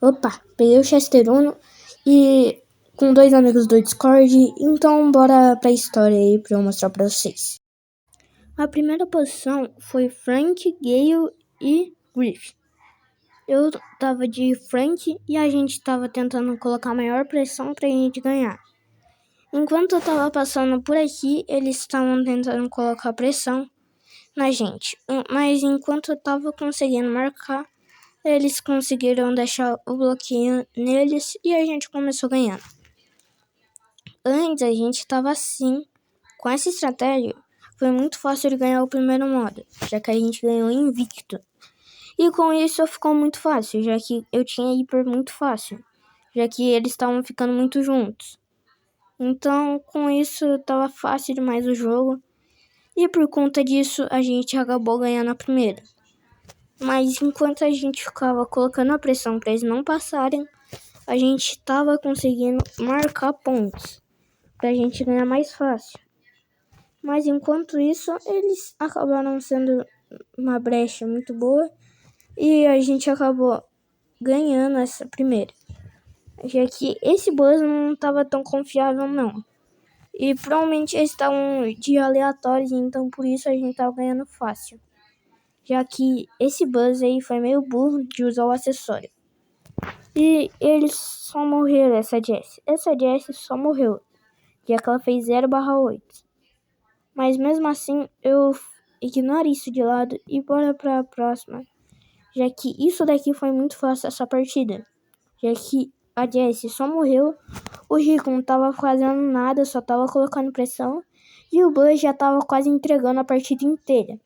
Opa, peguei o Chester Uno e com 2 amigos do Discord, então bora pra história aí pra eu mostrar pra vocês. A primeira posição foi Frank, Gale e Griff. Eu tava de Frank e a gente tava tentando colocar maior pressão pra gente ganhar. Enquanto eu tava passando por aqui, eles estavam tentando colocar pressão na gente. Mas enquanto eu tava conseguindo marcar, eles conseguiram deixar o bloqueio neles e a gente começou ganhando. Antes a gente estava assim. Com essa estratégia, foi muito fácil de ganhar o primeiro modo, já que a gente ganhou invicto. E com isso ficou muito fácil, já que eu tinha hiper muito fácil, já que eles estavam ficando muito juntos. Então com isso estava fácil demais o jogo. E por conta disso a gente acabou ganhando a primeira. Mas enquanto a gente ficava colocando a pressão para eles não passarem, a gente estava conseguindo marcar pontos para a gente ganhar mais fácil. Mas enquanto isso, eles acabaram sendo uma brecha muito boa e a gente acabou ganhando essa primeira. Já que esse buzz não estava tão confiável não. E provavelmente eles estavam de aleatórios, então por isso a gente estava ganhando fácil. Já que esse buzz aí foi meio burro de usar o acessório. E eles só morreram, essa Jessie. Essa Jessie só morreu, já que ela fez 0/8. Mas mesmo assim, eu ignoro isso de lado e bora pra próxima. Já que isso daqui foi muito fácil essa partida. Já que a Jessie só morreu, o Rico não tava fazendo nada, só tava colocando pressão. E o Buzz já tava quase entregando a partida inteira.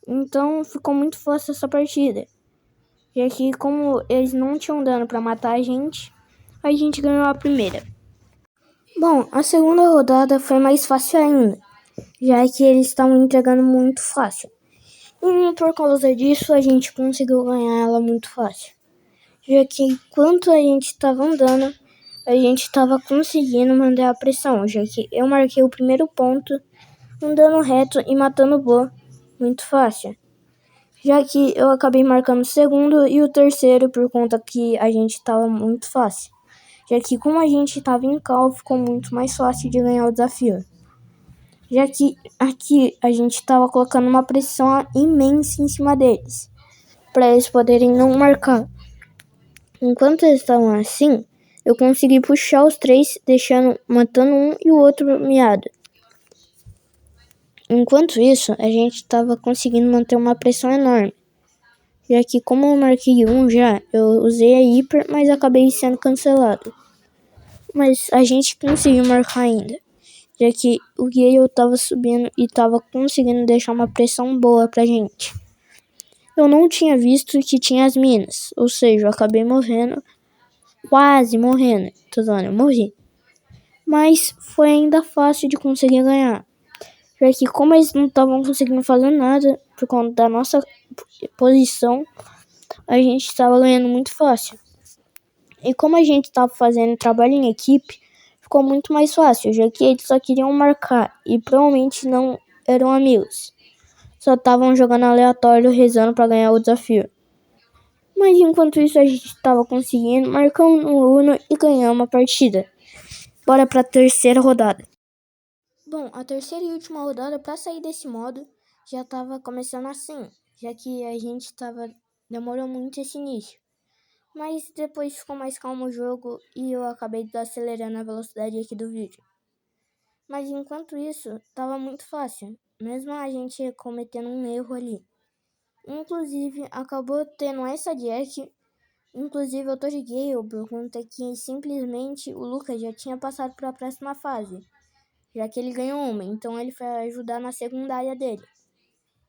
Então ficou muito fácil essa partida. Já que como eles não tinham dano pra matar a gente ganhou a primeira. Bom, a segunda rodada foi mais fácil ainda, já que eles estavam entregando muito fácil. E por causa disso a gente conseguiu ganhar ela muito fácil. Já que enquanto a gente estava andando, a gente estava conseguindo mandar a pressão, já que eu marquei o primeiro ponto andando reto e matando o Bo muito fácil. Já que eu acabei marcando o segundo e o terceiro por conta que a gente estava muito fácil. Já que como a gente estava em cal, ficou muito mais fácil de ganhar o desafio. Já que aqui a gente estava colocando uma pressão imensa em cima deles, para eles poderem não marcar. Enquanto eles estavam assim, eu consegui puxar os 3, matando um e o outro miado. Enquanto isso, a gente estava conseguindo manter uma pressão enorme. Já que como eu marquei um já, eu usei a hiper, mas acabei sendo cancelado. Mas a gente conseguiu marcar ainda, já que o Gale estava subindo e estava conseguindo deixar uma pressão boa pra gente. Eu não tinha visto que tinha as minas, ou seja, eu acabei morrendo, quase morrendo, eu morri. Mas foi ainda fácil de conseguir ganhar, já que como eles não estavam conseguindo fazer nada por conta da nossa posição, a gente estava ganhando muito fácil. E como a gente estava fazendo trabalho em equipe, ficou muito mais fácil, já que eles só queriam marcar e provavelmente não eram amigos. Só estavam jogando aleatório, rezando para ganhar o desafio. Mas enquanto isso a gente estava conseguindo marcar um Uno e ganhar uma partida. Bora para a terceira rodada. Bom, a terceira e última rodada para sair desse modo já estava começando assim, já que a gente demorou muito esse início. Mas depois ficou mais calmo o jogo e eu acabei acelerando a velocidade aqui do vídeo. Mas enquanto isso, estava muito fácil, mesmo a gente cometendo um erro ali. Inclusive, acabou tendo essa Jack. Inclusive, eu tô de Gale por conta que simplesmente o Lucas já tinha passado para a próxima fase, já que ele ganhou uma, então ele foi ajudar na secundária dele,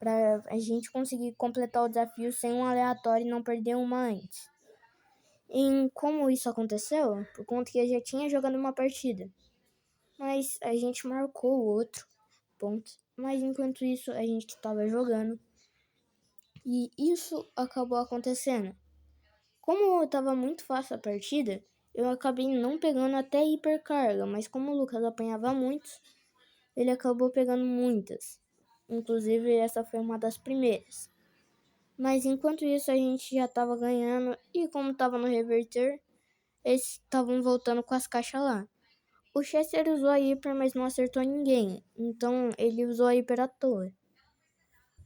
para a gente conseguir completar o desafio sem um aleatório e não perder uma antes. E como isso aconteceu? Por conta que eu já tinha jogado uma partida, mas a gente marcou o outro ponto. Mas enquanto isso a gente estava jogando e isso acabou acontecendo. Como estava muito fácil a partida, eu acabei não pegando até hipercarga, mas como o Lucas apanhava muito, ele acabou pegando muitas. Inclusive essa foi uma das primeiras. Mas enquanto isso a gente já tava ganhando e como tava no reverter, eles estavam voltando com as caixas lá. O Chester usou a hiper, mas não acertou ninguém, então ele usou a hiper à toa.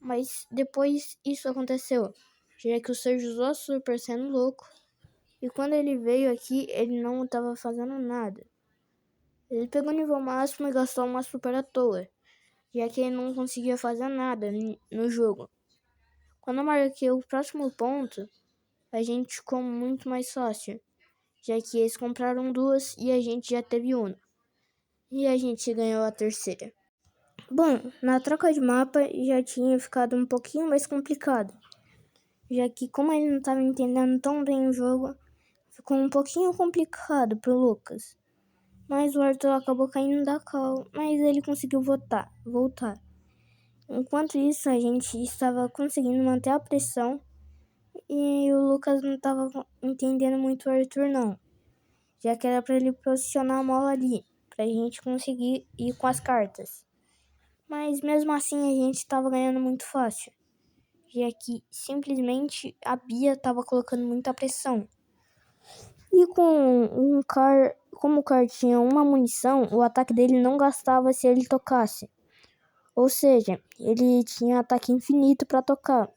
Mas depois isso aconteceu, já que o Sérgio usou a super sendo louco, e quando ele veio aqui ele não tava fazendo nada. Ele pegou o nível máximo e gastou uma super à toa, já que ele não conseguia fazer nada no jogo. Quando eu marquei o próximo ponto, a gente ficou muito mais fácil, já que eles compraram duas e a gente já teve uma. E a gente ganhou a terceira. Bom, na troca de mapa já tinha ficado um pouquinho mais complicado, já que como ele não estava entendendo tão bem o jogo, ficou um pouquinho complicado pro Lucas. Mas o Arthur acabou caindo da cal, mas ele conseguiu voltar. Enquanto isso, a gente estava conseguindo manter a pressão e o Lucas não estava entendendo muito o Arthur não, já que era para ele posicionar a mola ali, pra gente conseguir ir com as cartas. Mas mesmo assim a gente estava ganhando muito fácil, já que simplesmente a Bia estava colocando muita pressão. E como o Car tinha uma munição, o ataque dele não gastava se ele tocasse. Ou seja, ele tinha ataque infinito para tocar.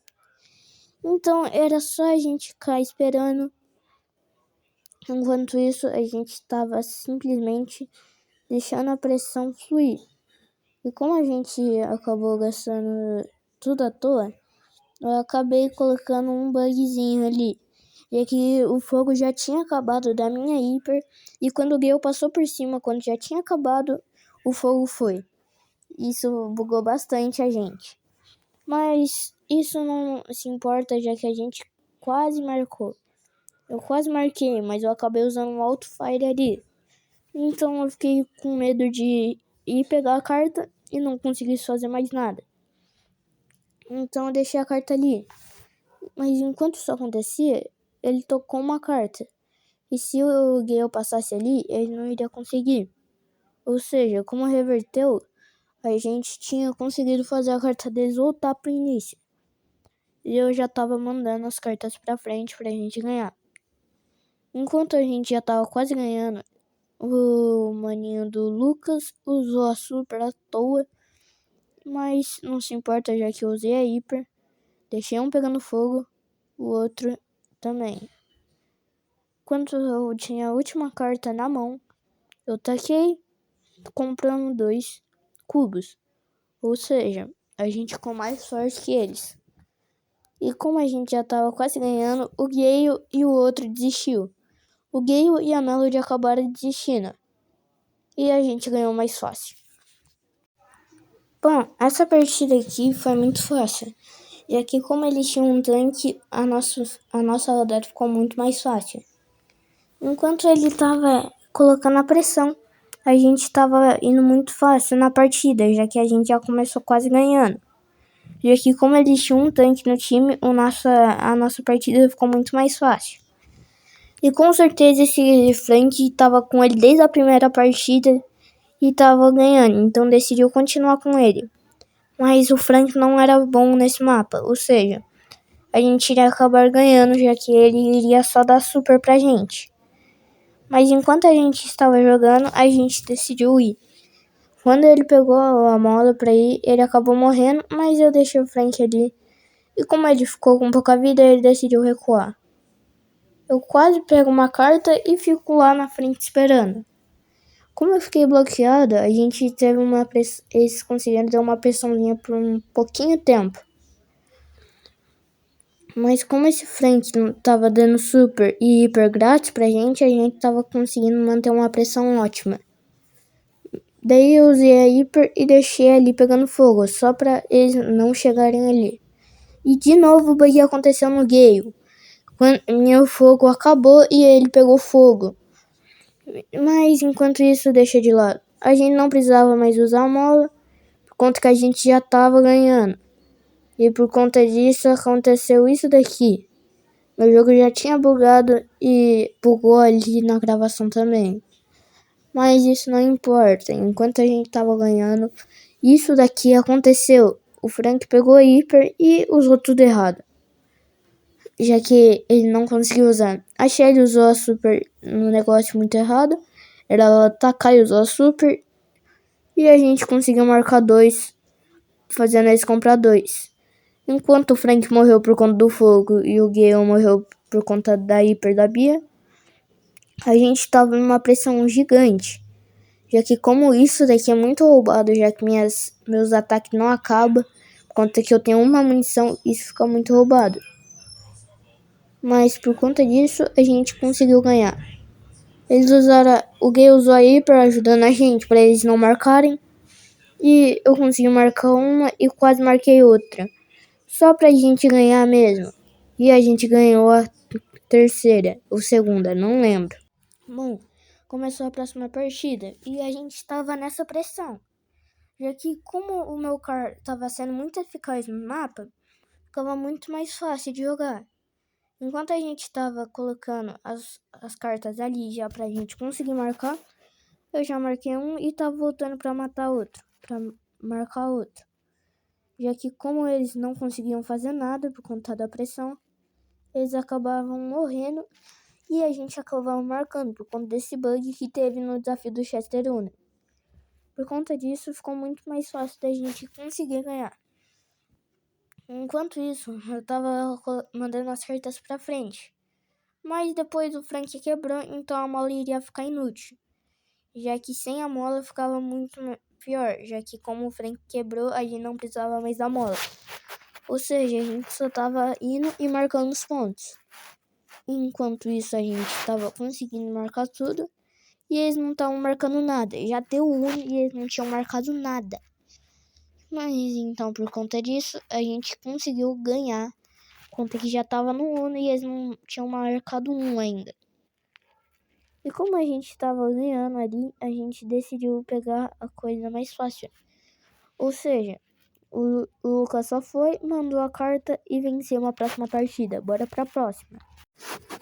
Então era só a gente ficar esperando. Enquanto isso, a gente estava simplesmente deixando a pressão fluir. E como a gente acabou gastando tudo à toa, eu acabei colocando um bugzinho ali. E que o fogo já tinha acabado da minha hiper. E quando o Gale passou por cima, quando já tinha acabado, o fogo foi. Isso bugou bastante a gente. Mas isso não se importa, já que a gente quase marcou. Eu quase marquei, mas eu acabei usando um auto-fire ali. Então eu fiquei com medo de ir pegar a carta e não conseguir fazer mais nada. Então eu deixei a carta ali. Mas enquanto isso acontecia, ele tocou uma carta. E se o Gale passasse ali, ele não iria conseguir. Ou seja, como reverteu, a gente tinha conseguido fazer a carta deles voltar pro início. E eu já tava mandando as cartas pra frente pra gente ganhar. Enquanto a gente já tava quase ganhando, o maninho do Lucas usou a super à toa. Mas não se importa, já que eu usei a hiper. Deixei um pegando fogo, o outro também. Quando eu tinha a última carta na mão, eu taquei comprando 2 cubos. Ou seja, a gente ficou mais forte que eles. E como a gente já tava quase ganhando, o Gale e o outro desistiu. O Gale e a Melody acabaram desistindo. E a gente ganhou mais fácil. Bom, essa partida aqui foi muito fácil. Já que como eles tinham um tanque, a nossa rodada ficou muito mais fácil. Enquanto ele tava colocando a pressão, a gente tava indo muito fácil na partida, já que a gente já começou quase ganhando. Já que como eles tinham um tanque no time, a nossa partida ficou muito mais fácil. E com certeza esse Frank tava com ele desde a primeira partida e tava ganhando, então decidiu continuar com ele. Mas o Frank não era bom nesse mapa, ou seja, a gente iria acabar ganhando, já que ele iria só dar super pra gente. Mas enquanto a gente estava jogando, a gente decidiu ir. Quando ele pegou a mola pra ir, ele acabou morrendo, mas eu deixei o Frank ali. E como ele ficou com pouca vida, ele decidiu recuar. Eu quase pego uma carta e fico lá na frente esperando. Como eu fiquei bloqueada, a gente teve eles conseguiram dar uma pressãozinha por um pouquinho tempo. Mas como esse Frank não tava dando super e hiper grátis pra gente, a gente tava conseguindo manter uma pressão ótima. Daí eu usei a hiper e deixei ali pegando fogo, só pra eles não chegarem ali. E de novo o bug aconteceu no Gale. Quando meu fogo acabou e ele pegou fogo. Mas enquanto isso deixa de lado. A gente não precisava mais usar a mola, por conta que a gente já tava ganhando. E por conta disso aconteceu isso daqui. Meu jogo já tinha bugado e bugou ali na gravação também. Mas isso não importa, enquanto a gente tava ganhando, isso daqui aconteceu. O Frank pegou hiper e usou tudo errado. já que ele não conseguiu usar. A Shelly usou a super no negócio muito errado. Era ela atacar e usou a super. E a gente conseguiu marcar 2, fazendo eles comprar 2. Enquanto o Frank morreu por conta do fogo e o Gale morreu por conta da hiper da Bia, a gente tava numa pressão gigante. Já que como isso daqui é muito roubado, já que meus ataques não acabam, por conta que eu tenho uma munição, isso fica muito roubado. Mas por conta disso, a gente conseguiu ganhar. O Gay usou a hiper ajudando a gente, para eles não marcarem. E eu consegui marcar uma e quase marquei outra. Só pra gente ganhar mesmo. E a gente ganhou a terceira, ou segunda, não lembro. Bom, começou a próxima partida e a gente estava nessa pressão. Já que como o meu car estava sendo muito eficaz no mapa, ficava muito mais fácil de jogar. Enquanto a gente estava colocando as cartas ali já pra gente conseguir marcar, eu já marquei um e tava voltando pra matar outro, pra marcar outro. Já que como eles não conseguiam fazer nada por conta da pressão, eles acabavam morrendo e a gente acabava marcando por conta desse bug que teve no desafio do Chester Una. Por conta disso, ficou muito mais fácil da gente conseguir ganhar. Enquanto isso, eu tava mandando as cartas pra frente. Mas depois o Frank quebrou, então a mola iria ficar inútil. Já que sem a mola ficava muito pior, já que como o Frank quebrou, a gente não precisava mais da mola. Ou seja, a gente só tava indo e marcando os pontos. Enquanto isso, a gente tava conseguindo marcar tudo e eles não estavam marcando nada. Já deu 1 e eles não tinham marcado nada. Mas então, por conta disso, a gente conseguiu ganhar. Conta que já tava no 1 e eles não tinham marcado 1 ainda. E como a gente tava ganhando ali, a gente decidiu pegar a coisa mais fácil. Ou seja, o Lucas só foi, mandou a carta e venceu uma próxima partida. Bora pra próxima.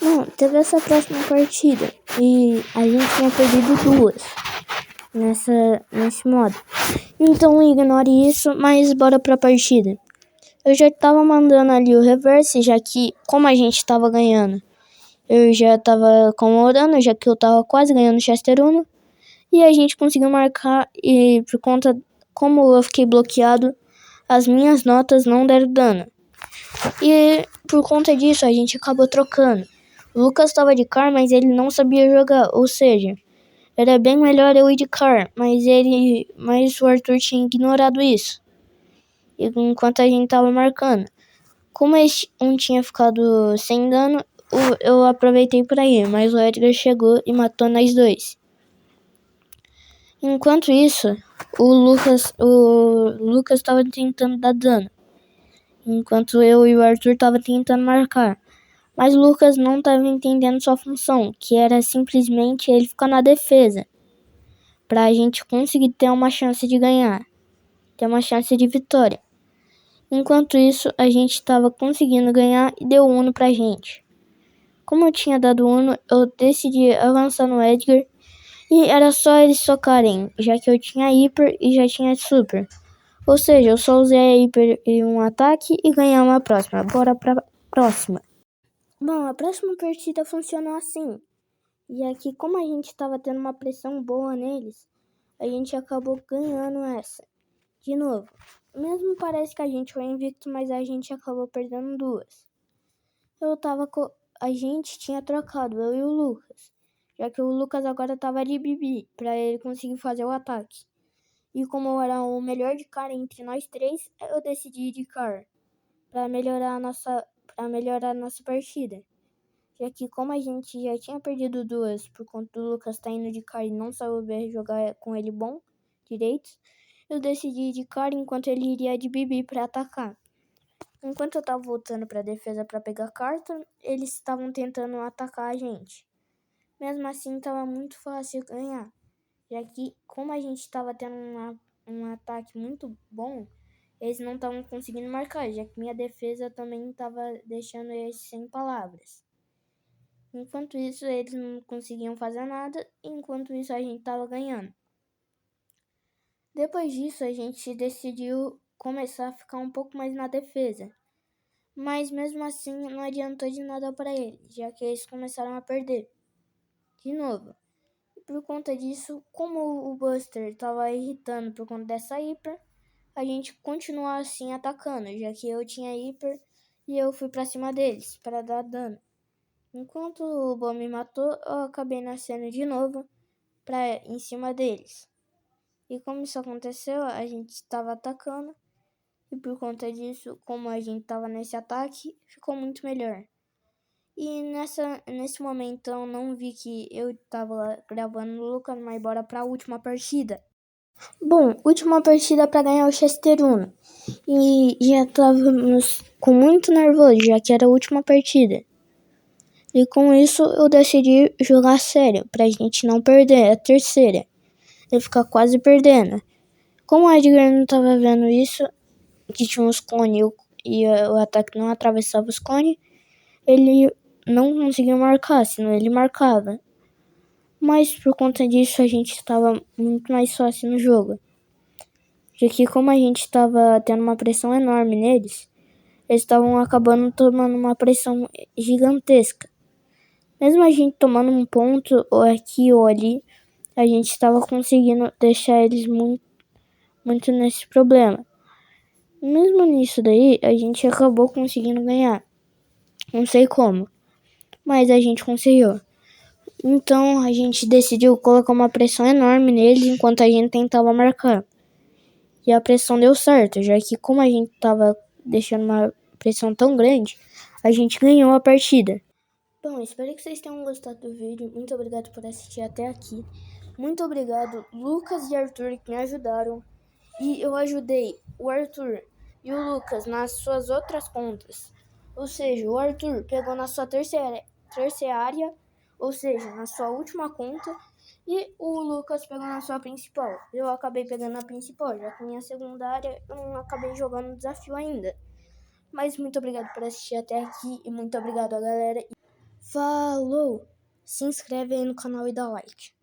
Não, teve essa próxima partida e a gente tinha perdido 2 nesse modo. Então ignore isso, mas bora pra partida. Eu já tava mandando ali o reverse, já que como a gente tava ganhando, eu já tava comemorando, já que eu tava quase ganhando o Chester Uno. E a gente conseguiu marcar e por conta, como eu fiquei bloqueado, as minhas notas não deram dano. E por conta disso a gente acabou trocando. O Lucas estava de car, mas ele não sabia jogar, ou seja, era bem melhor eu ir de car, mas o Arthur tinha ignorado isso. E enquanto a gente tava marcando. Como um tinha ficado sem dano, eu aproveitei por aí, mas o Edgar chegou e matou nós dois. Enquanto isso, o Lucas estava tentando dar dano, enquanto eu e o Arthur tava tentando marcar. Mas o Lucas não estava entendendo sua função, que era simplesmente ele ficar na defesa, pra gente conseguir ter uma chance de ganhar, ter uma chance de vitória. Enquanto isso, a gente estava conseguindo ganhar e deu Uno pra gente. Como eu tinha dado Uno, eu decidi avançar no Edgar e era só eles socarem, já que eu tinha Hyper e já tinha Super. Ou seja, eu só usei a Hyper em um ataque e ganhei uma próxima. Bora pra próxima. Bom, a próxima partida funcionou assim. E aqui, como a gente estava tendo uma pressão boa neles, a gente acabou ganhando essa. De novo, mesmo parece que a gente foi invicto, mas a gente acabou perdendo 2. A gente tinha trocado, eu e o Lucas. Já que o Lucas agora tava de Bibi, pra ele conseguir fazer o ataque. E como eu era o melhor de car entre nós 3, eu decidi ir de car. Pra melhorar a nossa partida. Já que como a gente já tinha perdido 2 por conta do Lucas tá indo de car e não saber jogar com ele bom, direito, eu decidi ir de car enquanto ele iria de Bibi pra atacar. Enquanto eu tava voltando pra defesa pra pegar carta, eles estavam tentando atacar a gente. Mesmo assim, tava muito fácil ganhar, já que como a gente tava tendo um ataque muito bom, eles não estavam conseguindo marcar, já que minha defesa também tava deixando eles sem palavras. Enquanto isso, eles não conseguiam fazer nada, enquanto isso a gente tava ganhando. Depois disso, a gente decidiu começar a ficar um pouco mais na defesa. Mas mesmo assim não adiantou de nada para eles, já que eles começaram a perder de novo. E por conta disso, como o Buster estava irritando por conta dessa hiper, a gente continuou assim atacando, já que eu tinha hiper e eu fui pra cima deles para dar dano. Enquanto o Bo me matou, eu acabei nascendo de novo em cima deles. E como isso aconteceu, a gente estava atacando e por conta disso, como a gente estava nesse ataque, ficou muito melhor. E nesse momento eu não vi que eu estava gravando o Lucas, mas bora pra última partida. Bom, última partida para ganhar o Chester Uno. E já estávamos com muito nervoso, já que era a última partida. E com isso eu decidi jogar sério, pra gente não perder a terceira. E ficar quase perdendo. Como o Edgar não estava vendo isso, que tinha uns cones e o ataque não atravessava os cones, ele não conseguia marcar, senão ele marcava. Mas por conta disso a gente estava muito mais fácil no jogo. Já que como a gente estava tendo uma pressão enorme neles, eles estavam acabando tomando uma pressão gigantesca. Mesmo a gente tomando um ponto ou aqui ou ali, a gente estava conseguindo deixar eles muito nesse problema. Mesmo nisso daí, a gente acabou conseguindo ganhar. Não sei como, mas a gente conseguiu. Então a gente decidiu colocar uma pressão enorme neles enquanto a gente tentava marcar. E a pressão deu certo, já que como a gente estava deixando uma pressão tão grande, a gente ganhou a partida. Bom, espero que vocês tenham gostado do vídeo. Muito obrigado por assistir até aqui. Muito obrigado, Lucas e Arthur, que me ajudaram. E eu ajudei o Arthur e o Lucas nas suas outras contas. Ou seja, o Arthur pegou na sua terciária, ou seja, na sua última conta. E o Lucas pegou na sua principal. Eu acabei pegando a principal, já que minha secundária eu não acabei jogando o desafio ainda. Mas muito obrigado por assistir até aqui e muito obrigado a galera. Falou! Se inscreve aí no canal e dá like.